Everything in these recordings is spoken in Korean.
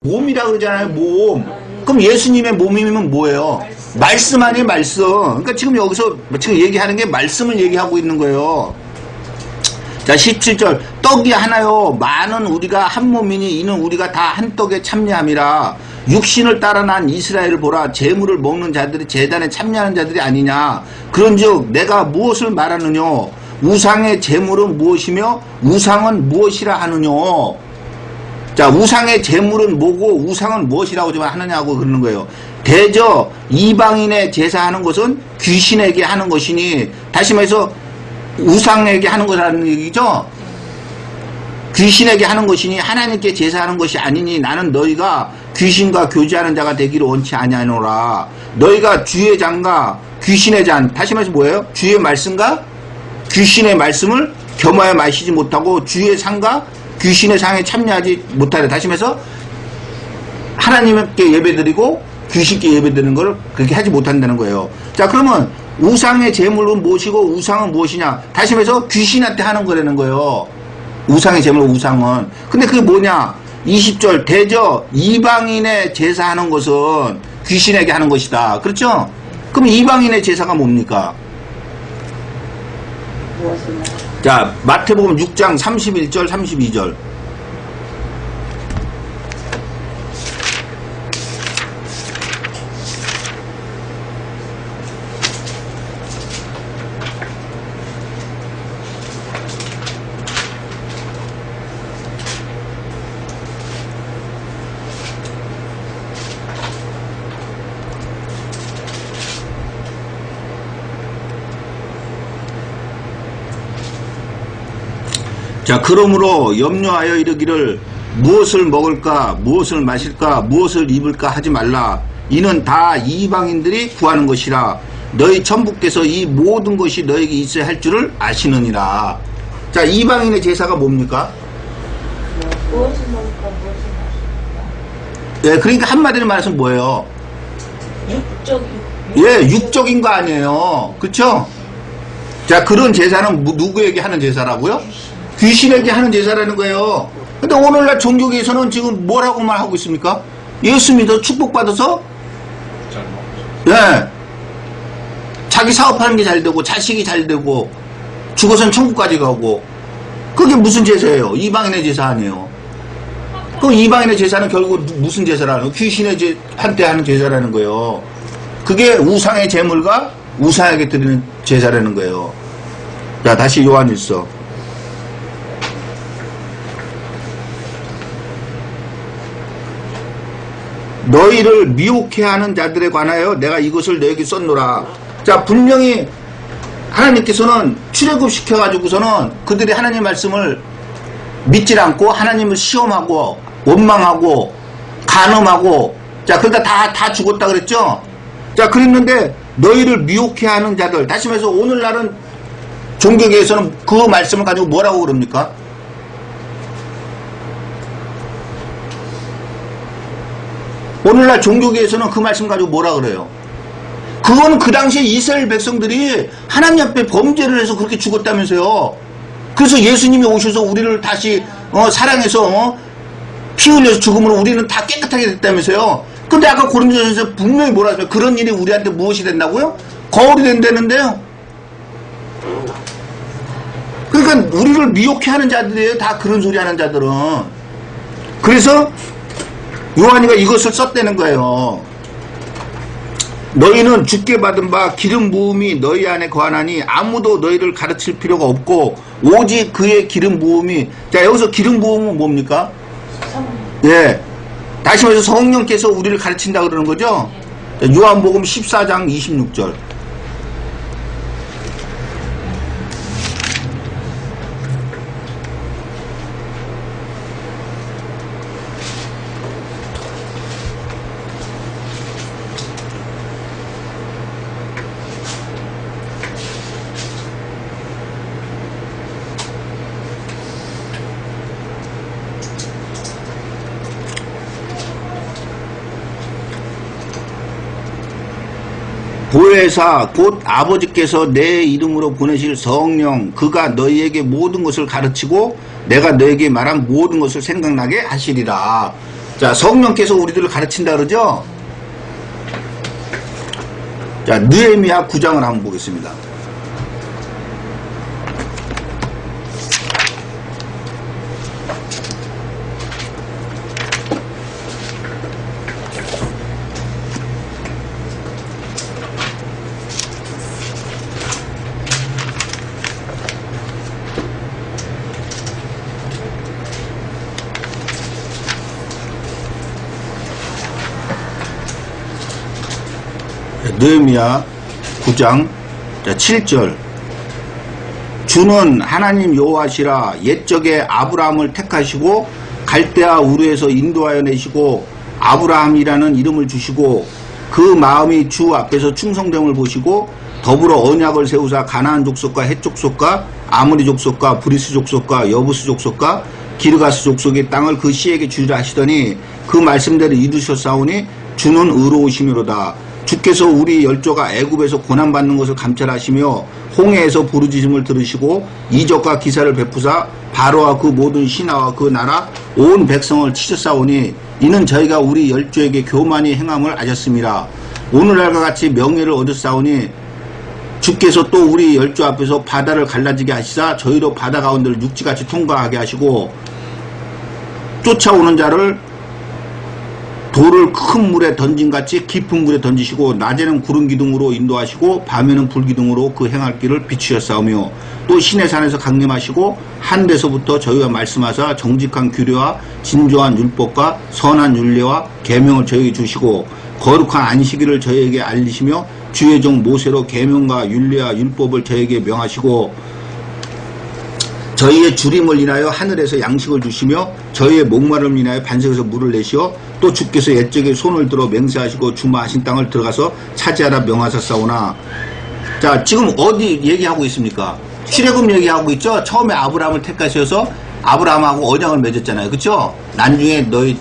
몸이라 그러잖아요, 몸. 그럼 예수님의 몸이면 뭐예요? 말씀 아니에요, 말씀. 그러니까 지금 여기서 지금 얘기하는 게 말씀을 얘기하고 있는 거예요. 자, 17절. 떡이 하나요. 많은 우리가 한 몸이니 이는 우리가 다 한 떡에 참여함이라. 육신을 따라 난 이스라엘을 보라. 재물을 먹는 자들이 제단에 참여하는 자들이 아니냐. 그런즉 내가 무엇을 말하느냐. 우상의 재물은 무엇이며 우상은 무엇이라 하느냐. 자, 우상의 재물은 뭐고 우상은 무엇이라고 좀 하느냐고 그러는 거예요. 대저 이방인의 제사하는 것은 귀신에게 하는 것이니, 다시 말해서 우상에게 하는 것이라는 얘기죠. 귀신에게 하는 것이니 하나님께 제사하는 것이 아니니 나는 너희가 귀신과 교제하는 자가 되기를 원치 아니하노라. 너희가 주의 잔과 귀신의 잔, 다시 말해서 뭐예요? 주의 말씀과 귀신의 말씀을 겸하여 마시지 못하고 주의 상과 귀신의 상에 참여하지 못하래. 다시 말해서 하나님께 예배드리고 귀신께 예배드리는 걸 그렇게 하지 못한다는 거예요. 자, 그러면 우상의 제물은 무엇이고 우상은 무엇이냐? 다시 말해서 귀신한테 하는 거라는 거예요. 우상의 제물, 우상은. 근데 그게 뭐냐? 20절. 대저 이방인의 제사하는 것은 귀신에게 하는 것이다. 그렇죠? 그럼 이방인의 제사가 뭡니까? 자, 마태복음 6장 31절 32절. 자, 그러므로 염려하여 이르기를 무엇을 먹을까, 무엇을 마실까, 무엇을 입을까 하지 말라. 이는 다 이방인들이 구하는 것이라. 너희 천부께서 이 모든 것이 너에게 있어야 할 줄을 아시느니라. 자, 이방인의 제사가 뭡니까? 무엇을 먹을까, 무엇을 마실까? 예, 그러니까 한마디로 말해서 뭐예요? 예, 육적인 거 아니에요. 그쵸? 자, 그런 제사는 누구에게 하는 제사라고요? 귀신에게 하는 제사라는 거예요. 근데 오늘날 종교계에서는 지금 뭐라고 말하고 있습니까? 예수 믿어 축복받아서 예, 자기 사업하는 게 잘 되고 자식이 잘 되고 죽어선 천국까지 가고, 그게 무슨 제사예요? 이방인의 제사 아니에요. 그 이방인의 제사는 결국 무슨 제사라는 거예요? 귀신의 한테 하는 제사라는 거예요. 그게 우상의 제물과 우상에게 드리는 제사라는 거예요. 자, 다시 요한일서. 너희를 미혹해 하는 자들에 관하여 내가 이것을 너에게 썼노라. 자, 분명히 하나님께서는 출애굽 시켜가지고서는 그들이 하나님 말씀을 믿질 않고 하나님을 시험하고 원망하고 간음하고, 자, 그러니까 다 죽었다 그랬죠. 자, 그랬는데 너희를 미혹해 하는 자들, 다시 말해서 오늘날은 종교계에서는 그 말씀을 가지고 뭐라고 그럽니까? 오늘날 종교계에서는 그 말씀 가지고 뭐라 그래요? 그건 그 당시에 이스라엘 백성들이 하나님 앞에 범죄를 해서 그렇게 죽었다면서요. 그래서 예수님이 오셔서 우리를 다시 사랑해서 피 흘려서 죽음으로 우리는 다 깨끗하게 됐다면서요. 근데 아까 고린도전서에서 분명히 뭐라 했어요? 그런 일이 우리한테 무엇이 된다고요? 거울이 된다는데요. 그러니까 우리를 미혹해 하는 자들이에요. 다 그런 소리 하는 자들은. 그래서 요한이가 이것을 썼다는 거예요. 너희는 주께 받은 바 기름 부음이 너희 안에 거하나니 아무도 너희를 가르칠 필요가 없고 오직 그의 기름 부음이, 자, 여기서 기름 부음은 뭡니까? 예, 다시 말해서 성령께서 우리를 가르친다 그러는 거죠. 자, 요한복음 14장 26절. 보혜사 곧 아버지께서 내 이름으로 보내실 성령, 그가 너희에게 모든 것을 가르치고 내가 너희에게 말한 모든 것을 생각나게 하시리라. 자, 성령께서 우리들을 가르친다 그러죠? 자, 느헤미야 9장을 한번 보겠습니다. 느헤미야 9장 7절 주는 하나님 여호와시라 옛적에 아브라함을 택하시고 갈대아 우르에서 인도하여 내시고 아브라함이라는 이름을 주시고 그 마음이 주 앞에서 충성됨을 보시고 더불어 언약을 세우사 가나안 족속과 헷 족속과 아모리 족속과 브리스 족속과 여부스 족속과 기르가스 족속의 땅을 그 씨에게 주리라 하시더니 그 말씀대로 이루셨사오니 주는 의로우시미로다. 주께서 우리 열조가 애굽에서 고난받는 것을 감찰하시며 홍해에서 부르짖음을 들으시고 이적과 기사를 베푸사 바로와 그 모든 신하와 그 나라 온 백성을 치셨사오니 이는 저희가 우리 열조에게 교만히 행함을 아셨습니다. 오늘날과 같이 명예를 얻었사오니 주께서 또 우리 열조 앞에서 바다를 갈라지게 하시사 저희로 바다 가운데를 육지같이 통과하게 하시고 쫓아오는 자를 돌을 큰 물에 던진같이 깊은 물에 던지시고 낮에는 구름 기둥으로 인도하시고 밤에는 불 기둥으로 그 행할 길을 비추셨사오며 또 시내산에서 강림하시고 한 데서부터 저희와 말씀하사 정직한 규례와 진조한 율법과 선한 율례와 계명을 저희에게 주시고 거룩한 안식일을 저희에게 알리시며 주의 종 모세로 계명과 율례와 율법을 저희에게 명하시고 저희의 주림을 인하여 하늘에서 양식을 주시며 저희의 목마름을 인하여 반석에서 물을 내시어 또 주께서 옛적에 손을 들어 맹세하시고 주마하신 땅을 들어가서 차지하라 명하셨사오나. 자, 지금 어디 얘기하고 있습니까? 출애굽 얘기하고 있죠? 처음에 아브라함을 택하셔서 아브라함하고 언약을 맺었잖아요. 그렇죠? 나중에 너희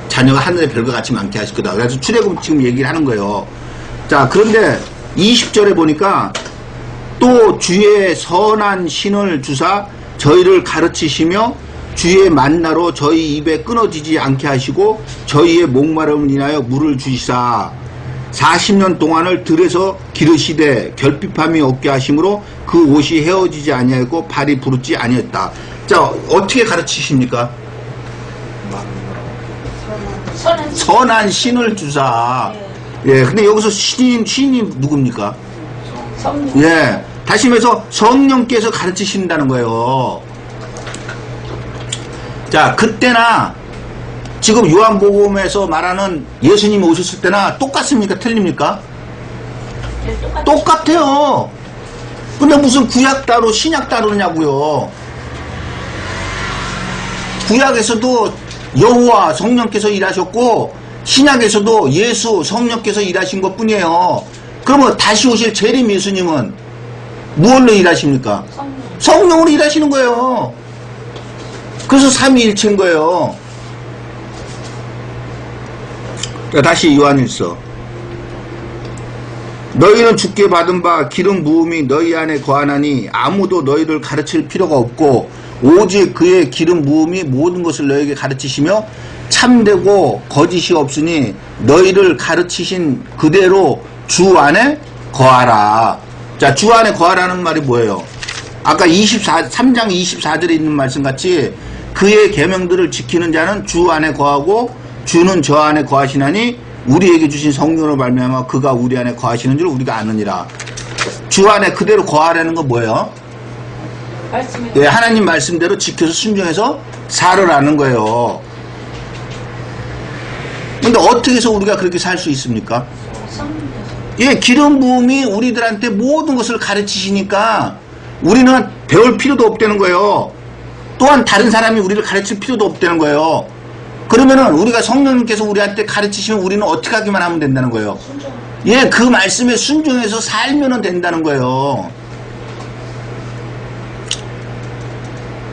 자녀가 하늘의 별과 같이 많게 하실 거다. 그래서 출애굽 지금 얘기를 하는 거예요. 자, 그런데 20절에 보니까 또 주의 선한 신을 주사 저희를 가르치시며 주의 만나로 저희 입에 끊어지지 않게 하시고 저희의 목마름을 인하여 물을 주시사 40년 동안을 들에서 기르시되 결핍함이 없게 하심으로 그 옷이 헤어지지 아니하였고 발이 부르지 아니었다. 자, 어떻게 가르치십니까? 선한 신을 주사. 예, 근데 여기서 신이 누굽니까? 성령. 예, 다시 말해서 성령께서 가르치신다는 거예요. 자, 그때나 지금 요한복음에서 말하는 예수님이 오셨을 때나 똑같습니까? 틀립니까? 똑같아요. 근데 무슨 구약 따로 신약 따로냐고요. 구약에서도 여호와 성령께서 일하셨고 신약에서도 예수 성령께서 일하신 것 뿐이에요. 그러면 다시 오실 재림 예수님은 무엇로 일하십니까? 성령으로 일하시는 거예요. 그래서 삼위일체인 거예요. 자, 다시 요한일서. 너희는 주께 받은 바 기름 부음이 너희 안에 거하나니 아무도 너희를 가르칠 필요가 없고 오직 그의 기름 부음이 모든 것을 너희에게 가르치시며 참되고 거짓이 없으니 너희를 가르치신 그대로 주 안에 거하라. 자, 주 안에 거하라는 말이 뭐예요? 아까 3장 24절에 있는 말씀 같이 그의 계명들을 지키는 자는 주 안에 거하고 주는 저 안에 거하시나니 우리에게 주신 성령으로 말미암아 그가 우리 안에 거하시는 줄 우리가 아느니라. 주 안에 그대로 거하라는 건 뭐예요? 예, 하나님 말씀대로 지켜서 순종해서 살으라는 거예요. 근데 어떻게 해서 우리가 그렇게 살 수 있습니까? 예, 기름 부음이 우리들한테 모든 것을 가르치시니까 우리는 배울 필요도 없다는 거예요. 또한 다른 사람이 우리를 가르칠 필요도 없다는 거예요. 그러면은 우리가 성령님께서 우리한테 가르치시면 우리는 어떻게 하기만 하면 된다는 거예요. 예, 그 말씀에 순종해서 살면 된다는 거예요.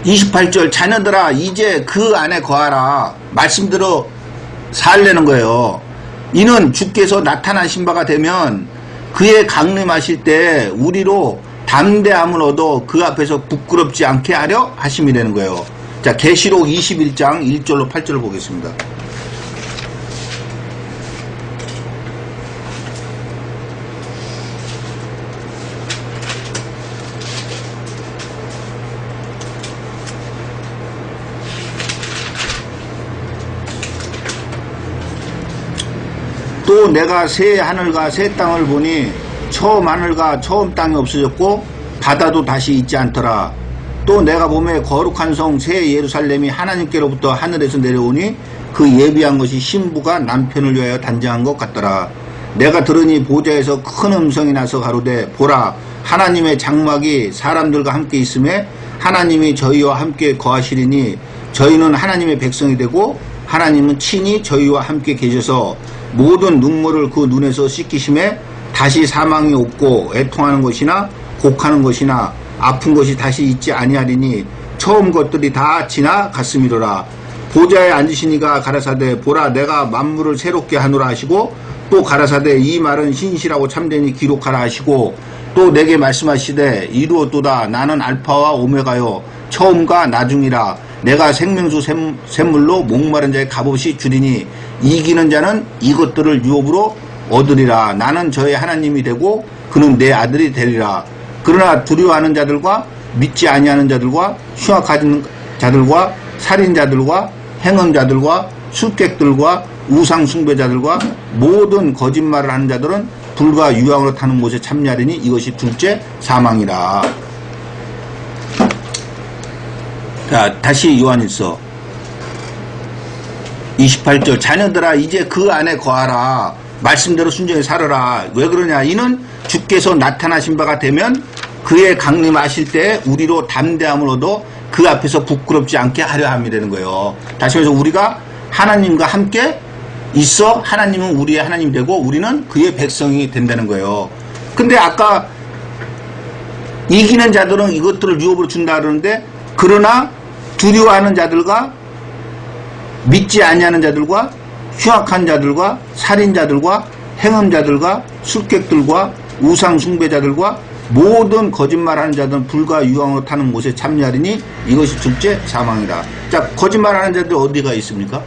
28절 자녀들아 이제 그 안에 거하라. 말씀대로 살려는 거예요. 이는 주께서 나타나신 바가 되면 그의 강림하실 때 우리로 담대함을 얻어 그 앞에서 부끄럽지 않게 하려 하심이라는 거예요. 자, 계시록 21장 1절로 8절을 보겠습니다. 또 내가 새 하늘과 새 땅을 보니 처음 하늘과 처음 땅이 없어졌고 바다도 다시 있지 않더라. 또 내가 보매 거룩한 성 새 예루살렘이 하나님께로부터 하늘에서 내려오니 그 예비한 것이 신부가 남편을 위하여 단장한 것 같더라. 내가 들으니 보좌에서 큰 음성이 나서 가로되 보라 하나님의 장막이 사람들과 함께 있음에 하나님이 저희와 함께 거하시리니 저희는 하나님의 백성이 되고 하나님은 친히 저희와 함께 계셔서 모든 눈물을 그 눈에서 씻기심에 다시 사망이 없고 애통하는 것이나 곡하는 것이나 아픈 것이 다시 있지 아니하리니 처음 것들이 다 지나갔음이로라. 보좌에 앉으시니가 가라사대 보라 내가 만물을 새롭게 하노라 하시고 또 가라사대 이 말은 신실하고 참되니 기록하라 하시고 또 내게 말씀하시되 이루었도다 나는 알파와 오메가요 처음과 나중이라. 내가 생명수 샘물로 목마른 자의 값없이 주리니 이기는 자는 이것들을 유업으로 얻으리라. 나는 저의 하나님이 되고 그는 내 아들이 되리라. 그러나 두려워하는 자들과 믿지 아니하는 자들과 흉악한 자들과 살인자들과 행음자들과 술객들과 우상 숭배자들과 모든 거짓말을 하는 자들은 불과 유황으로 타는 곳에 참여하리니 이것이 둘째 사망이라. 자, 다시 요한일서 28절 자녀들아 이제 그 안에 거하라. 말씀대로 순종히 살아라. 왜 그러냐? 이는 주께서 나타나신 바가 되면 그의 강림하실 때 우리로 담대함을 얻어 그 앞에서 부끄럽지 않게 하려 함이라는 거예요. 다시 말해서 우리가 하나님과 함께 있어 하나님은 우리의 하나님이 되고 우리는 그의 백성이 된다는 거예요. 근데 아까 이기는 자들은 이것들을 유업으로 준다 그러는데 그러나 두려워하는 자들과 믿지 아니하는 자들과 흉악한 자들과 살인자들과 행음자들과 술객들과 우상 숭배자들과 모든 거짓말하는 자들은 불과 유황으로 타는 곳에 참여하리니 이것이 둘째 사망이다. 자, 거짓말하는 자들 어디가 있습니까?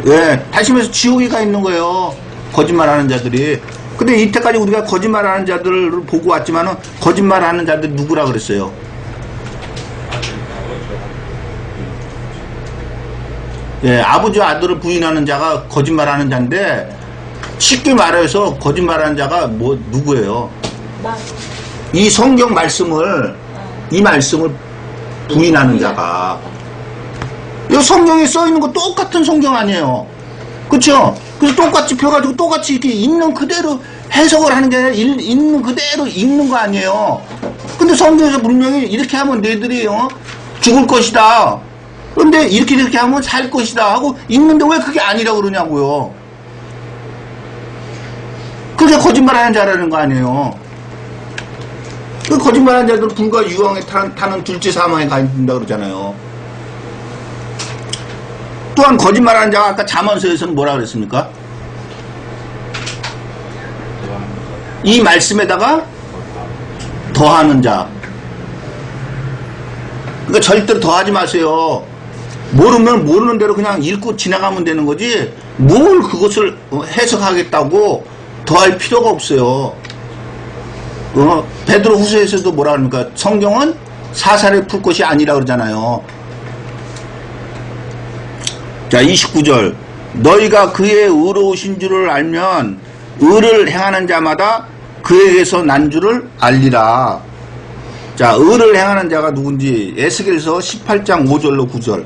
예, 다시 말해서 지옥에가 있는 거예요. 거짓말하는 자들이. 근데 이때까지 우리가 거짓말하는 자들을 보고 왔지만은 거짓말하는 자들이 누구라 그랬어요? 예, 아버지와 아들을 부인하는 자가 거짓말하는 자인데 쉽게 말해서 거짓말하는 자가 뭐 누구예요? 이 성경 말씀을 이 말씀을 부인하는 자가. 이 성경에 써 있는 거 똑같은 성경 아니에요? 그렇죠? 그래서 똑같이 펴가지고 똑같이 이렇게 있는 그대로 해석을 하는 게 아니라 있는 그대로 읽는 거 아니에요? 근데 성경에서 분명히 이렇게 하면 너희들이 죽을 것이다. 그런데 이렇게 하면 살 것이다 하고 읽는데 왜 그게 아니라고 그러냐고요. 그게 거짓말하는 자라는 거 아니에요. 그 거짓말하는 자들은 불과 유황에 타는 둘째 사망에 가야 된다 그러잖아요. 또한 거짓말하는 자가 아까 잠언서에서는 뭐라 그랬습니까? 이 말씀에다가 더하는 자. 그러니까 절대로 더하지 마세요. 모르면 모르는 대로 그냥 읽고 지나가면 되는 거지 뭘 그것을 해석하겠다고 더할 필요가 없어요. 베드로 후서에서도 뭐라 그럽니까? 성경은 사사를 풀 것이 아니라 그러잖아요. 자, 29절 너희가 그의 의로우신 줄을 알면 의를 행하는 자마다 그에게서 난 줄을 알리라. 자, 의를 행하는 자가 누군지 에스겔서 18장 5절로 9절.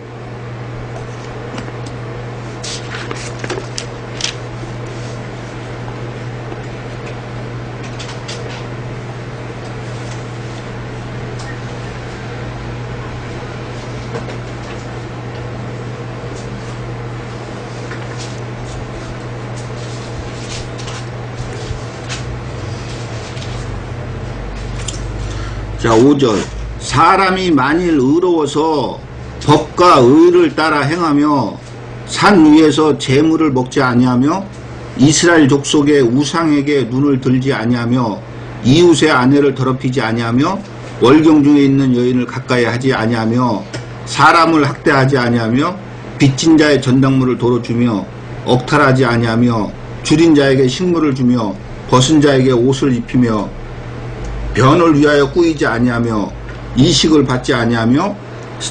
자, 5절 사람이 만일 의로워서 법과 의를 따라 행하며 산 위에서 재물을 먹지 아니하며 이스라엘 족속의 우상에게 눈을 들지 아니하며 이웃의 아내를 더럽히지 아니하며 월경 중에 있는 여인을 가까이 하지 아니하며 사람을 학대하지 아니하며 빚진 자의 전당물을 도로 주며 억탈하지 아니하며 줄인 자에게 식물을 주며 벗은 자에게 옷을 입히며 변을 위하여 꾸이지 아니하며 이식을 받지 아니하며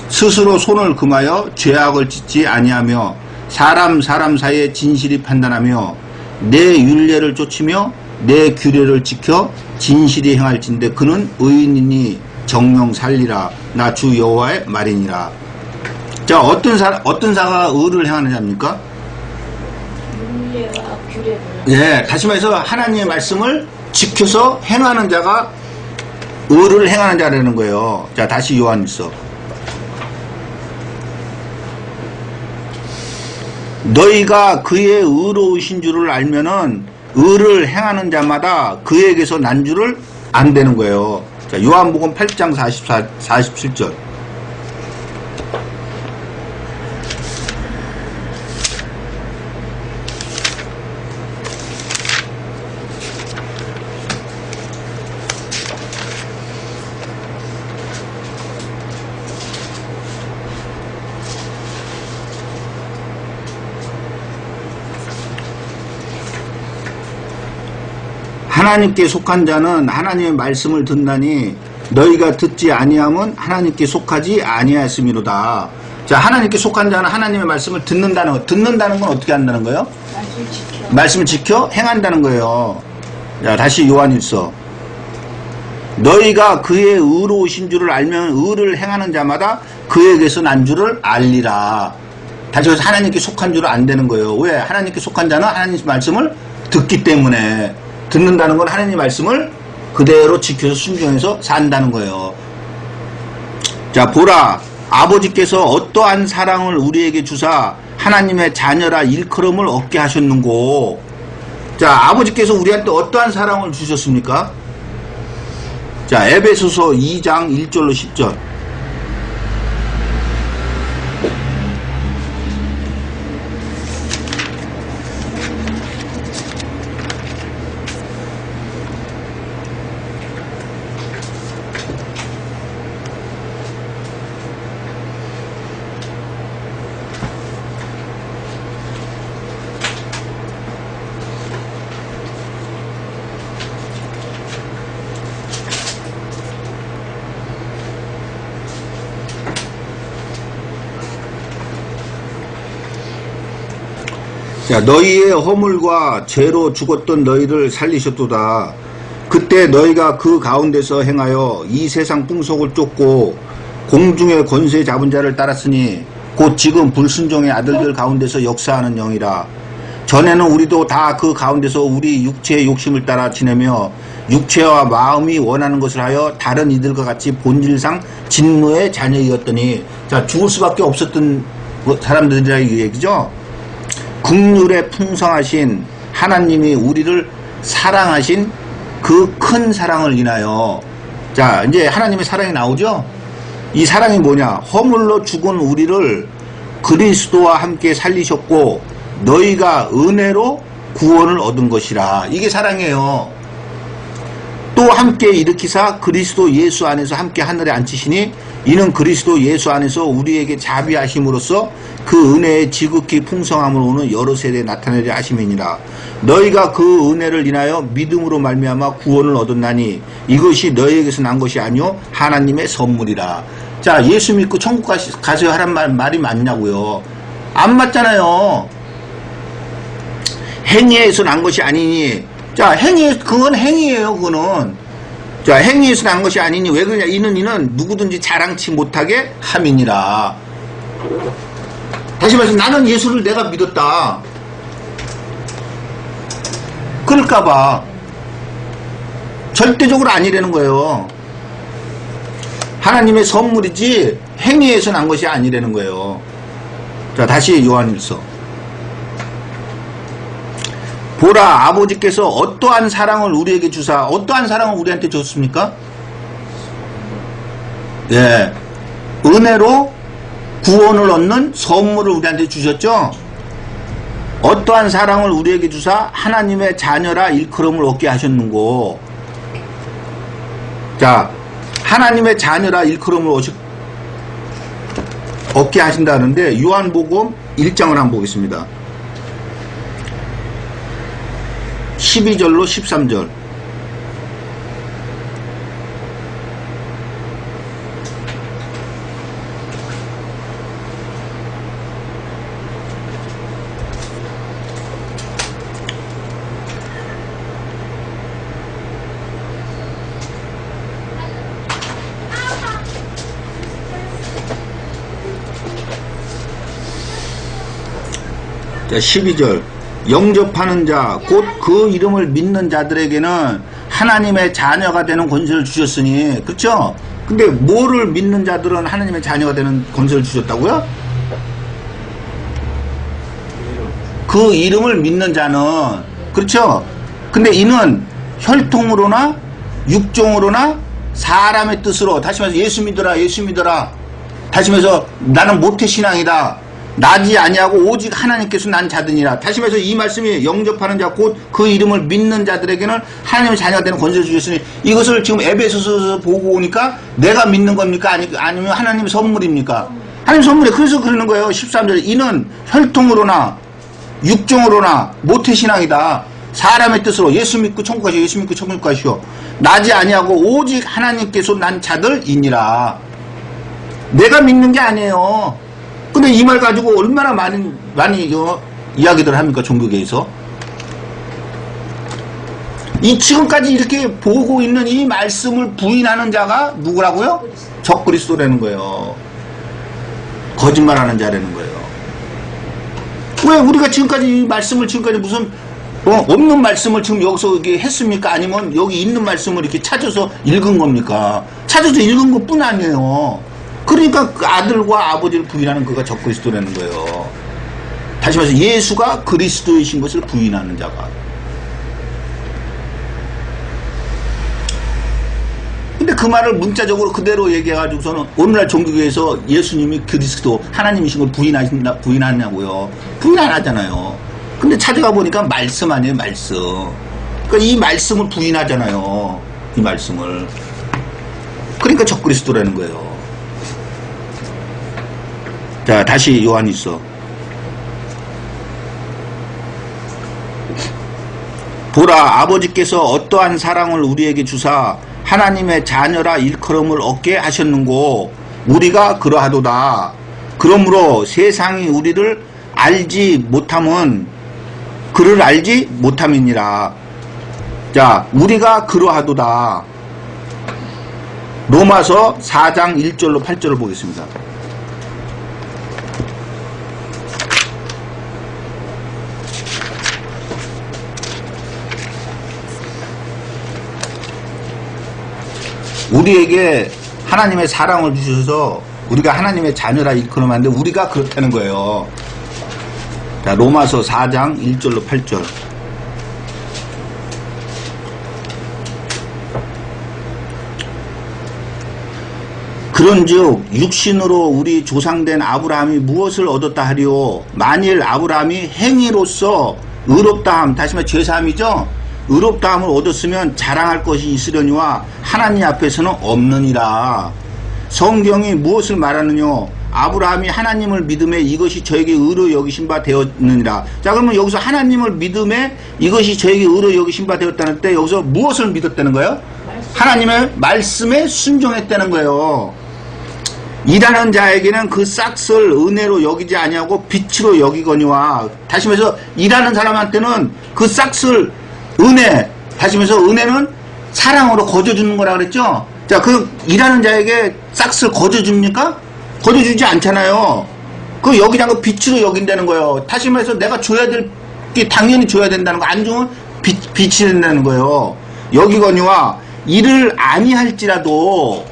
스스로 손을 금하여 죄악을 짓지 아니하며 사람 사이에 진실이 판단하며 내 율례를 쫓으며 내 규례를 지켜 진실이 행할진대 그는 의인이니 정령 살리라. 나 주 여호와의 말이니라. 자, 어떤 사가 의를 행하는 자입니까? 율례와 규례를. 예, 다시 말해서 하나님의 말씀을 지켜서 행하는 자가 의를 행하는 자라는 거예요. 자, 다시 요한일서. 너희가 그의 의로우신 줄을 알면은 의를 행하는 자마다 그에게서 난 줄을 안다는 거예요. 자, 요한복음 8장 47절. 하나님께 속한 자는 하나님의 말씀을 듣나니 너희가 듣지 아니함은 하나님께 속하지 아니하였음이로다. 자, 하나님께 속한 자는 하나님의 말씀을 듣는다는 거. 듣는다는 건 어떻게 한다는 거예요? 말씀 지켜. 말씀을 지켜 행한다는 거예요. 자, 다시 요한일서. 너희가 그의 의로우신 줄을 알면 의를 행하는 자마다 그에게서 난 줄을 알리라. 다시 말해서 하나님께 속한 줄을 안다는 거예요. 왜? 하나님께 속한 자는 하나님 말씀을 듣기 때문에. 듣는다는 건 하나님 말씀을 그대로 지켜서 순종해서 산다는 거예요. 자, 보라, 아버지께서 어떠한 사랑을 우리에게 주사 하나님의 자녀라 일컬음을 얻게 하셨는고. 자, 아버지께서 우리한테 어떠한 사랑을 주셨습니까? 자, 에베소서 2장 1절로 10절. 자, 너희의 허물과 죄로 죽었던 너희를 살리셨도다. 그때 너희가 그 가운데서 행하여 이 세상 풍속을 쫓고 공중의 권세 잡은 자를 따랐으니 곧 지금 불순종의 아들들 가운데서 역사하는 영이라. 전에는 우리도 다 그 가운데서 우리 육체의 욕심을 따라 지내며 육체와 마음이 원하는 것을 하여 다른 이들과 같이 본질상 진노의 자녀이었더니. 자, 죽을 수밖에 없었던 사람들이라 이 얘기죠. 긍휼에 풍성하신 하나님이 우리를 사랑하신 그 큰 사랑을 인하여. 자, 이제 하나님의 사랑이 나오죠. 이 사랑이 뭐냐? 허물로 죽은 우리를 그리스도와 함께 살리셨고 너희가 은혜로 구원을 얻은 것이라. 이게 사랑이에요. 또 함께 일으키사 그리스도 예수 안에서 함께 하늘에 앉히시니 이는 그리스도 예수 안에서 우리에게 자비하심으로써 그 은혜의 지극히 풍성함으로 오는 여러 세대에 나타내려 하심이니라. 너희가 그 은혜를 인하여 믿음으로 말미암아 구원을 얻었나니 이것이 너희에게서 난 것이 아니요 하나님의 선물이라. 자, 예수 믿고 천국 가세요 하란 말이 맞냐고요? 안 맞잖아요. 행위에서 난 것이 아니니. 자, 그건 행위예요, 그거는. 자, 행위에서 난 것이 아니니 왜 그러냐? 이는 누구든지 자랑치 못하게 함이니라. 다시 말해서 나는 예수를 내가 믿었다. 그럴까봐. 절대적으로 아니라는 거예요. 하나님의 선물이지 행위에서 난 것이 아니라는 거예요. 자, 다시 요한일서. 보라, 아버지께서 어떠한 사랑을 우리에게 주사. 어떠한 사랑을 우리한테 줬습니까? 예, 은혜로 구원을 얻는 선물을 우리한테 주셨죠. 어떠한 사랑을 우리에게 주사 하나님의 자녀라 일컬음을 얻게 하셨는고. 자, 하나님의 자녀라 일컬음을 얻게 하신다는데 요한복음 1장을 한번 보겠습니다. 12절로 13절. 자, 12절. 영접하는 자, 곧 그 이름을 믿는 자들에게는 하나님의 자녀가 되는 권세를 주셨으니, 그렇죠? 근데 뭐를 믿는 자들은 하나님의 자녀가 되는 권세를 주셨다고요? 그 이름을 믿는 자는, 그렇죠? 근데 이는 혈통으로나 육종으로나 사람의 뜻으로, 다시 말해서 예수 믿어라, 예수 믿어라. 다시 말해서 나는 모태신앙이다. 나지 아니하고 오직 하나님께서 난 자드니라. 다시 말해서 이 말씀이 영접하는 자 곧 그 이름을 믿는 자들에게는 하나님의 자녀가 되는 권세를 주셨으니, 이것을 지금 에베소서에서 보고 오니까 내가 믿는 겁니까? 아니면 하나님의 선물입니까? 하나님 선물이. 그래서 그러는 거예요. 13절에 이는 혈통으로나 육종으로나 모태신앙이다. 사람의 뜻으로 예수 믿고 천국 가시오, 예수 믿고 천국 가시오. 나지 아니하고 오직 하나님께서 난 자들이니라. 내가 믿는 게 아니에요. 근데 이 말 가지고 얼마나 많이 이야기들 합니까, 종교계에서? 이 지금까지 이렇게 보고 있는 이 말씀을 부인하는 자가 누구라고요? 적그리스도라는 거예요. 거짓말하는 자라는 거예요. 왜 우리가 지금까지 이 말씀을 지금까지 무슨 없는 말씀을 지금 여기서 이렇게 했습니까? 아니면 여기 있는 말씀을 이렇게 찾아서 읽은 겁니까? 찾아서 읽은 것뿐 아니에요. 그러니까 그 아들과 아버지를 부인하는 그가 적그리스도라는 거예요. 다시 말해서 예수가 그리스도이신 것을 부인하는 자가. 근데 그 말을 문자적으로 그대로 얘기해가지고서는 오늘날 종교계에서 예수님이 그리스도 하나님이신 걸 부인하냐고요. 부인 안 하잖아요. 근데 찾아가 보니까 말씀 아니에요, 말씀. 그러니까 이 말씀을 부인하잖아요. 이 말씀을. 그러니까 적그리스도라는 거예요. 자, 다시 요한일서. 보라, 아버지께서 어떠한 사랑을 우리에게 주사 하나님의 자녀라 일컬음을 얻게 하셨는고 우리가 그러하도다. 그러므로 세상이 우리를 알지 못함은 그를 알지 못함이니라. 자, 우리가 그러하도다. 로마서 4장 1절로 8절을 보겠습니다. 우리에게 하나님의 사랑을 주셔서 우리가 하나님의 자녀라 일컬음하는데 우리가 그렇다는 거예요. 자, 로마서 4장 1절로 8절. 그런즉 육신으로 우리 조상된 아브라함이 무엇을 얻었다 하리요? 만일 아브라함이 행위로서 의롭다함, 다시 말해 죄사함이죠? 의롭다함을 얻었으면 자랑할 것이 있으려니와 하나님 앞에서는 없느니라. 성경이 무엇을 말하느냐? 아브라함이 하나님을 믿음에 이것이 저에게 의로 여기신 바 되었느니라. 자, 그러면 여기서 하나님을 믿음에 이것이 저에게 의로 여기신 바 되었다는 때 여기서 무엇을 믿었다는 거예요? 하나님의 말씀에 순종했다는 거예요. 일하는 자에게는 그 싹을 은혜로 여기지 아니하고 빛으로 여기거니와. 다시 말해서 일하는 사람한테는 그 싹을 은혜, 다시 말해서 은혜는 사랑으로 거저주는 거라 그랬죠? 자, 그 일하는 자에게 싹을 거저줍니까? 거저주지 않잖아요. 그 여기장 거 빛으로 여긴다는 거예요. 다시 말해서 내가 줘야 될 게 당연히 줘야 된다는 거. 안 주면 빛이 된다는 거예요. 여기거니와 이를 아니할지라도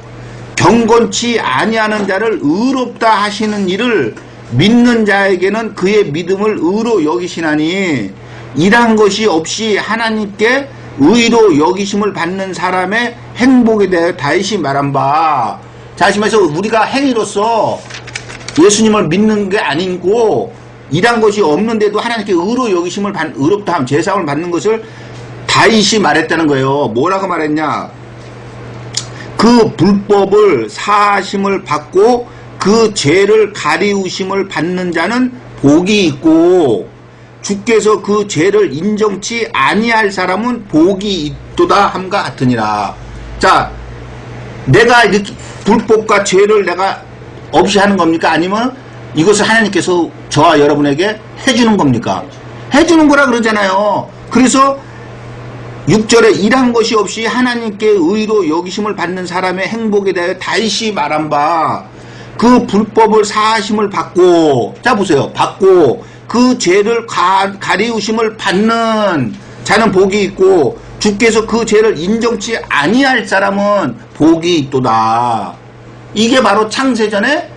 경건치 아니하는 자를 의롭다 하시는 이를 믿는 자에게는 그의 믿음을 의로 여기시나니 일한 것이 없이 하나님께 의로 여기심을 받는 사람의 행복에 대해 다시 말한 바. 다시 말해서 우리가 행위로서 예수님을 믿는 게 아니고 일한 것이 없는데도 하나님께 의로 여기심을 의롭다함, 제사함을 받는 것을 다시 말했다는 거예요. 뭐라고 말했냐? 그 불법을 사하심을 받고 그 죄를 가리우심을 받는 자는 복이 있고 주께서 그 죄를 인정치 아니할 사람은 복이 있도다 함과 같으니라. 자, 내가 이렇게 불법과 죄를 내가 없이 하는 겁니까? 아니면 이것을 하나님께서 저와 여러분에게 해주는 겁니까? 해주는 거라 그러잖아요. 그래서 6절에 일한 것이 없이 하나님께 의로 여기심을 받는 사람의 행복에 대해 다시 말한 바 그 불법을 사하심을 받고, 자 보세요. 받고 그 죄를 가리우심을 받는 자는 복이 있고 주께서 그 죄를 인정치 아니할 사람은 복이 있도다. 이게 바로 창세전에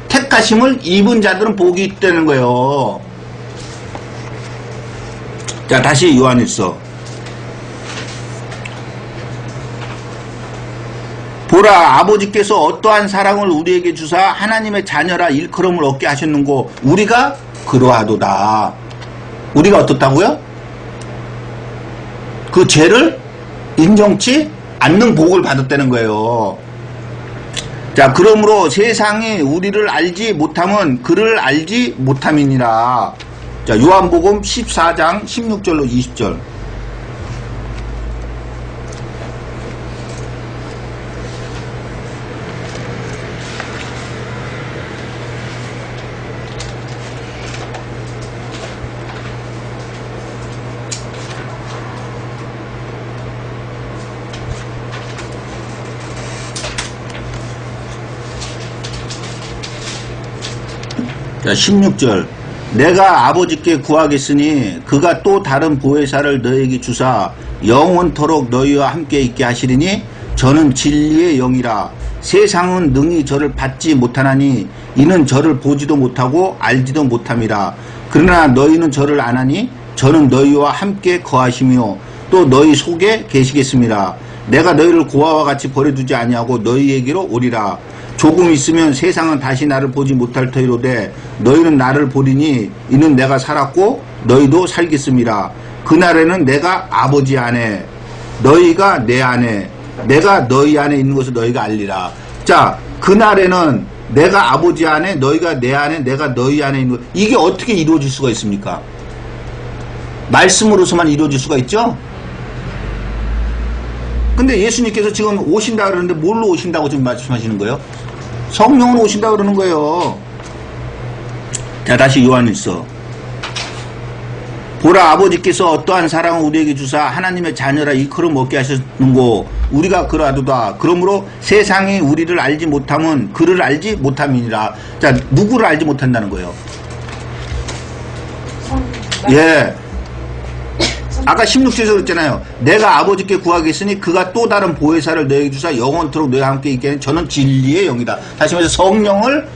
택하심을 입은 자들은 복이 있다는 거예요. 자, 다시 요한일서. 보라, 아버지께서 어떠한 사랑을 우리에게 주사 하나님의 자녀라 일컬음을 얻게 하셨는고 우리가 그러하도다. 우리가 어떻다고요? 그 죄를 인정치 않는 복을 받았다는 거예요. 자, 그러므로 세상이 우리를 알지 못함은 그를 알지 못함이니라. 자, 요한복음 14장 16절로 20절. 자, 16절. 내가 아버지께 구하겠으니 그가 또 다른 보혜사를 너에게 주사 영원토록 너희와 함께 있게 하시리니 저는 진리의 영이라. 세상은 능히 저를 받지 못하나니 이는 저를 보지도 못하고 알지도 못함이라. 그러나 너희는 저를 아나니 저는 너희와 함께 거하시며 또 너희 속에 계시겠습니다. 내가 너희를 고아와 같이 버려두지 아니하고 너희에게로 오리라. 조금 있으면 세상은 다시 나를 보지 못할 터이로되 너희는 나를 보리니 이는 내가 살았고 너희도 살겠습니다. 그날에는 내가 아버지 안에 너희가 내 안에 내가 너희 안에 있는 것을 너희가 알리라. 자, 그날에는 내가 아버지 안에 너희가 내 안에 내가 너희 안에 있는 것. 이게 어떻게 이루어질 수가 있습니까? 말씀으로서만 이루어질 수가 있죠? 근데 예수님께서 지금 오신다 그러는데 뭘로 오신다고 지금 말씀하시는 거예요? 성령으로 오신다 그러는 거예요. 자, 다시 요한일서. 보라, 아버지께서 어떠한 사랑을 우리에게 주사 하나님의 자녀라 일컬음 먹게 하셨는고 우리가 그러하도다. 그러므로 세상이 우리를 알지 못함은 그를 알지 못함이니라. 자, 누구를 알지 못한다는 거예요? 예. 아까 16절에서 그랬잖아요. 내가 아버지께 구하겠으니 그가 또 다른 보혜사를 너에게 주사 영원토록 너희와 함께 있게 하는 저는 진리의 영이다. 다시 말해서 성령을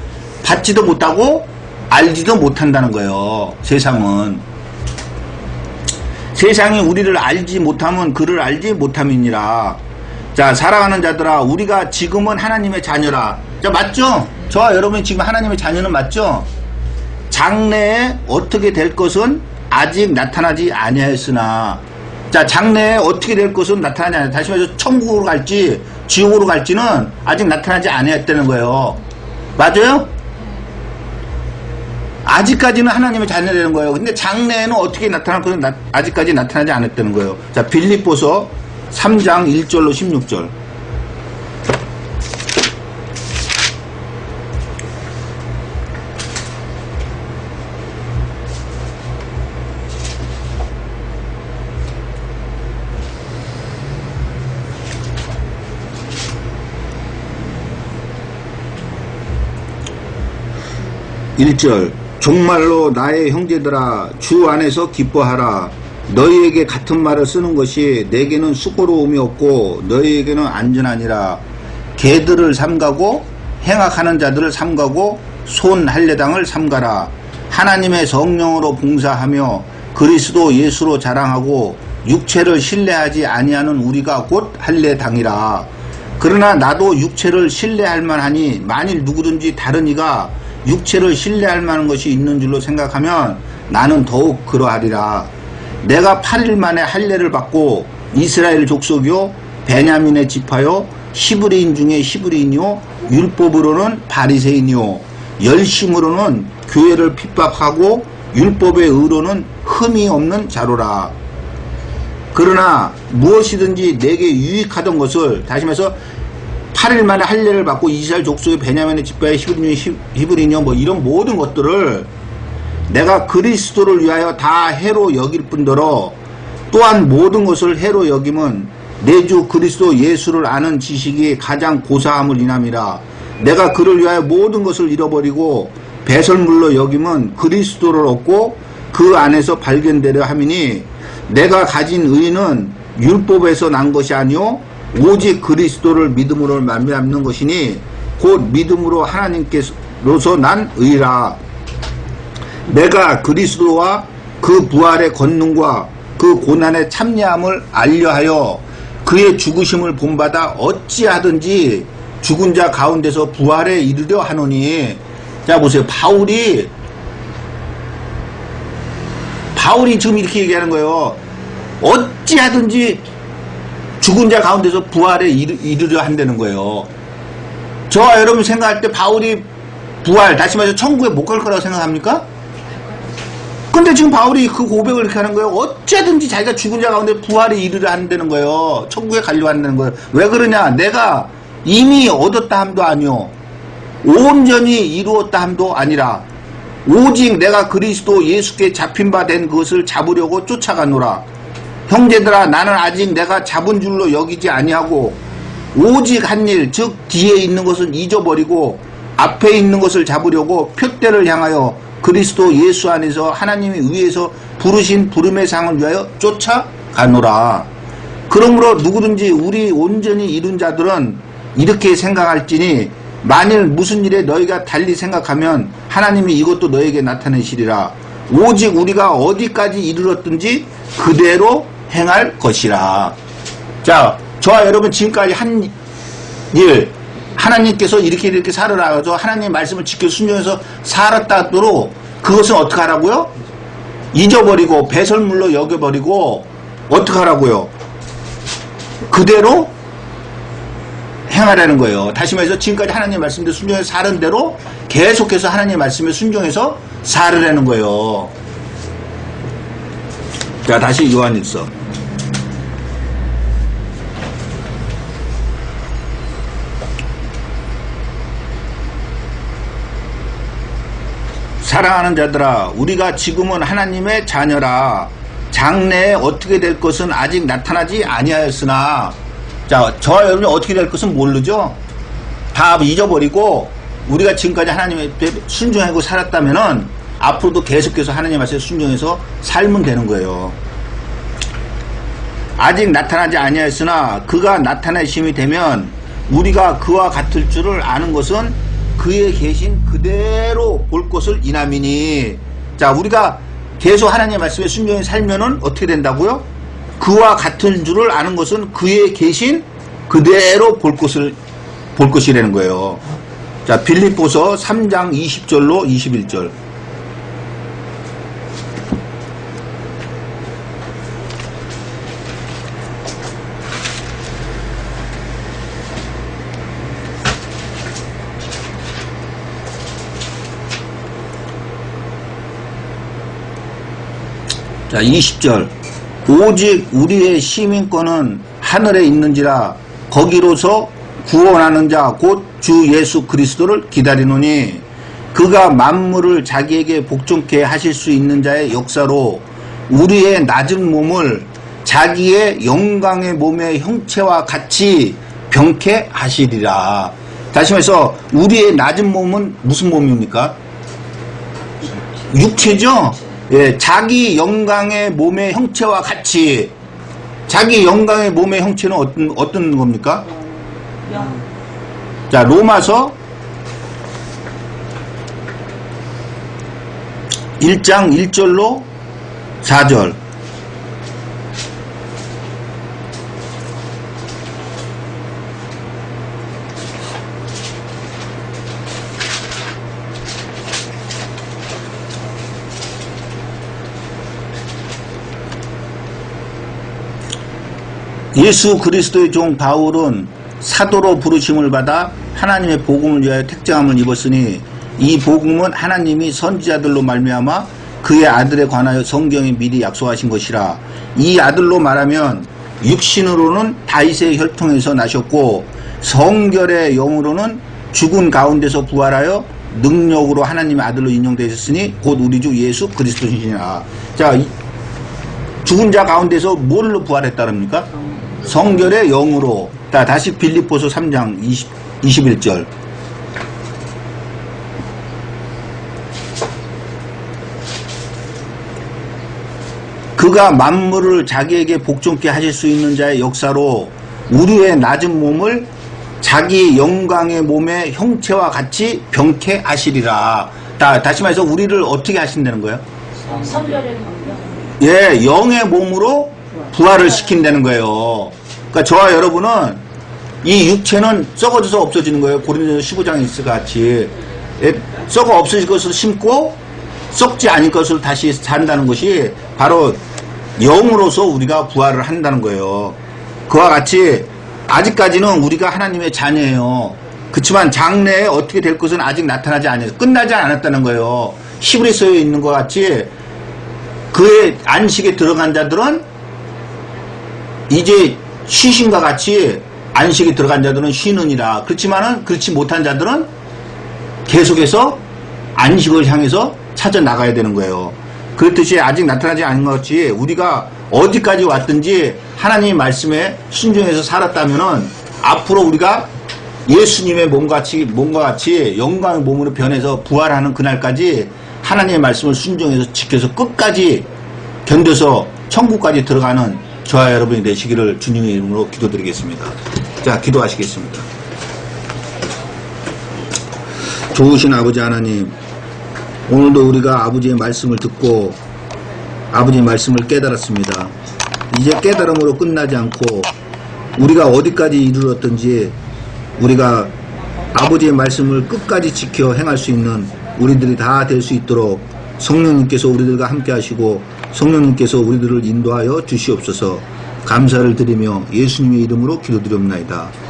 받지도 못하고 알지도 못한다는 거예요. 세상은. 세상이 우리를 알지 못하면 그를 알지 못함이니라. 자, 사랑하는 자들아, 우리가 지금은 하나님의 자녀라. 자, 맞죠? 저와 여러분이 지금 하나님의 자녀는 맞죠? 장래에 어떻게 될 것은 아직 나타나지 아니하였으나, 자, 장래에 어떻게 될 것은 나타나지 아니하였다. 다시 말해서 천국으로 갈지 지옥으로 갈지는 아직 나타나지 아니하였다는 거예요. 맞아요? 아직까지는 하나님의 자녀라는 거예요. 근데 장래에는 어떻게 나타날 것은 아직까지 나타나지 않았다는 거예요. 자, 빌립보서 3장 1절로 16절. (1절) 정말로 나의 형제들아 주 안에서 기뻐하라. 너희에게 같은 말을 쓰는 것이 내게는 수고로움이 없고 너희에게는 안전하니라. 개들을 삼가고 행악하는 자들을 삼가고 손 할례당을 삼가라. 하나님의 성령으로 봉사하며 그리스도 예수로 자랑하고 육체를 신뢰하지 아니하는 우리가 곧 할례당이라. 그러나 나도 육체를 신뢰할 만하니 만일 누구든지 다른 이가 육체를 신뢰할 만한 것이 있는 줄로 생각하면 나는 더욱 그러하리라. 내가 8일 만에 할례를 받고 이스라엘 족속이요 베냐민의 지파요 히브리인 중에 히브리인이요 율법으로는 바리새인이요 열심으로는 교회를 핍박하고 율법의 의로는 흠이 없는 자로라. 그러나 무엇이든지 내게 유익하던 것을, 다시 말해서 8일 만에 할례를 받고 이스라엘 족속의 베냐민의 지파의 히브리인이요 뭐 이런 모든 것들을 내가 그리스도를 위하여 다 해로 여길 뿐더러 또한 모든 것을 해로 여김은 내 주 그리스도 예수를 아는 지식이 가장 고사함을 인함이라. 내가 그를 위하여 모든 것을 잃어버리고 배설물로 여기면 그리스도를 얻고 그 안에서 발견되려 함이니 내가 가진 의는 율법에서 난 것이 아니요 오직 그리스도를 믿음으로 말미암는 것이니 곧 믿음으로 하나님께로서 난 의라. 내가 그리스도와 그 부활의 권능과 그 고난의 참여함을 알려하여 그의 죽으심을 본받아 어찌하든지 죽은 자 가운데서 부활에 이르려 하노니. 자 보세요. 바울이 지금 이렇게 얘기하는 거예요. 어찌하든지 죽은 자 가운데서 부활에 이르려 한다는 거예요. 저와 여러분 생각할 때 바울이 부활, 다시 말해서 천국에 못 갈 거라고 생각합니까? 근데 지금 바울이 그 고백을 이렇게 하는 거예요. 어찌든지 자기가 죽은 자 가운데 부활에 이르려 한다는 거예요. 천국에 가려고 한다는 거예요. 왜 그러냐? 내가 이미 얻었다 함도 아니요 온전히 이루었다 함도 아니라 오직 내가 그리스도 예수께 잡힌 바 된 그것을 잡으려고 쫓아가노라. 형제들아, 나는 아직 내가 잡은 줄로 여기지 아니하고 오직 한 일, 즉 뒤에 있는 것을 잊어버리고 앞에 있는 것을 잡으려고 표대를 향하여 그리스도 예수 안에서 하나님이 위에서 부르신 부름의 상을 위하여 쫓아가노라. 그러므로 누구든지 우리 온전히 이룬 자들은 이렇게 생각할지니 만일 무슨 일에 너희가 달리 생각하면 하나님이 이것도 너에게 나타내시리라. 오직 우리가 어디까지 이르렀든지 그대로 행할 것이라. 자, 저와 여러분 지금까지 한 일, 하나님께서 이렇게 살으라 해서 하나님의 말씀을 지켜 순종해서 살았다 하도록 그것은 어떻게 하라고요? 잊어버리고 배설물로 여겨버리고 어떻게 하라고요? 그대로 행하라는 거예요. 다시 말해서 지금까지 하나님의 말씀대로 순종해서 사는 대로 계속해서 하나님의 말씀에 순종해서 살으라는 거예요. 자, 다시 요한일서. 사랑하는 자들아, 우리가 지금은 하나님의 자녀라. 장래에 어떻게 될 것은 아직 나타나지 아니하였으나, 자, 저와 여러분이 어떻게 될 것은 모르죠. 다 잊어버리고 우리가 지금까지 하나님의 순종하고 살았다면은 앞으로도 계속해서 하나님 말씀에 순종해서 살면 되는 거예요. 아직 나타나지 아니하였으나 그가 나타나심이 되면 우리가 그와 같을 줄을 아는 것은 그의 계신 그대로 볼 것을 인함이니. 자, 우리가 계속 하나님의 말씀에 순종해 살면은 어떻게 된다고요? 그와 같은 줄을 아는 것은 그의 계신 그대로 볼 것이라는 거예요. 자, 빌립보서 3장 20절로 21절. 자, 20절. 오직 우리의 시민권은 하늘에 있는지라 거기로서 구원하는 자 곧 주 예수 그리스도를 기다리노니 그가 만물을 자기에게 복종케 하실 수 있는 자의 역사로 우리의 낮은 몸을 자기의 영광의 몸의 형체와 같이 병케 하시리라. 다시 말해서 우리의 낮은 몸은 무슨 몸입니까? 육체죠? 예, 자기 영광의 몸의 형체와 같이. 자기 영광의 몸의 형체는 어떤 겁니까? 자, 로마서 1장 1절로 4절. 예수 그리스도의 종 바울은 사도로 부르심을 받아 하나님의 복음을 위하여 택정함을 입었으니 이 복음은 하나님이 선지자들로 말미암아 그의 아들에 관하여 성경에 미리 약속하신 것이라. 이 아들로 말하면 육신으로는 다윗의 혈통에서 나셨고 성결의 영으로는 죽은 가운데서 부활하여 능력으로 하나님의 아들로 인용되셨으니 곧 우리 주 예수 그리스도시니라. 자, 죽은 자 가운데서 뭘로 부활했다랍니까? 성결의 영으로. 자, 다시 빌립보서 3장 21절. 그가 만물을 자기에게 복종케 하실 수 있는 자의 역사로 우리의 낮은 몸을 자기 영광의 몸의 형체와 같이 병케 하시리라. 다시 말해서 우리를 어떻게 하신다는 거예요? 성별의 경경. 예, 영의 몸으로 부활을 시킨다는 거예요. 그러니까 저와 여러분은 이 육체는 썩어져서 없어지는 거예요. 고린도전서 15장에 있을 것 같이. 예, 썩어 없어질 것을 심고 썩지 않을 것을 다시 산다는 것이 바로 영으로서 우리가 부활을 한다는 거예요. 그와 같이 아직까지는 우리가 하나님의 자녀예요. 그렇지만 장래에 어떻게 될 것은 아직 나타나지 않아서 끝나지 않았다는 거예요. 히브리서에 있는 것 같이 그의 안식에 들어간 자들은 이제 쉬신과 같이 안식에 들어간 자들은 쉬느니라. 그렇지만은 그렇지 못한 자들은 계속해서 안식을 향해서 찾아 나가야 되는 거예요. 그렇듯이 아직 나타나지 않은 것 같이 우리가 어디까지 왔든지 하나님의 말씀에 순종해서 살았다면은 앞으로 우리가 예수님의 몸과 같이 영광의 몸으로 변해서 부활하는 그날까지 하나님의 말씀을 순종해서 지켜서 끝까지 견뎌서 천국까지 들어가는 저와 여러분이 되시기를 주님의 이름으로 기도드리겠습니다. 자, 기도하시겠습니다. 좋으신 아버지 하나님, 오늘도 우리가 아버지의 말씀을 듣고 아버지의 말씀을 깨달았습니다. 이제 깨달음으로 끝나지 않고 우리가 어디까지 이르렀든지 우리가 아버지의 말씀을 끝까지 지켜 행할 수 있는 우리들이 다 될 수 있도록 성령님께서 우리들과 함께 하시고 성령님께서 우리들을 인도하여 주시옵소서. 감사를 드리며 예수님의 이름으로 기도드리옵나이다.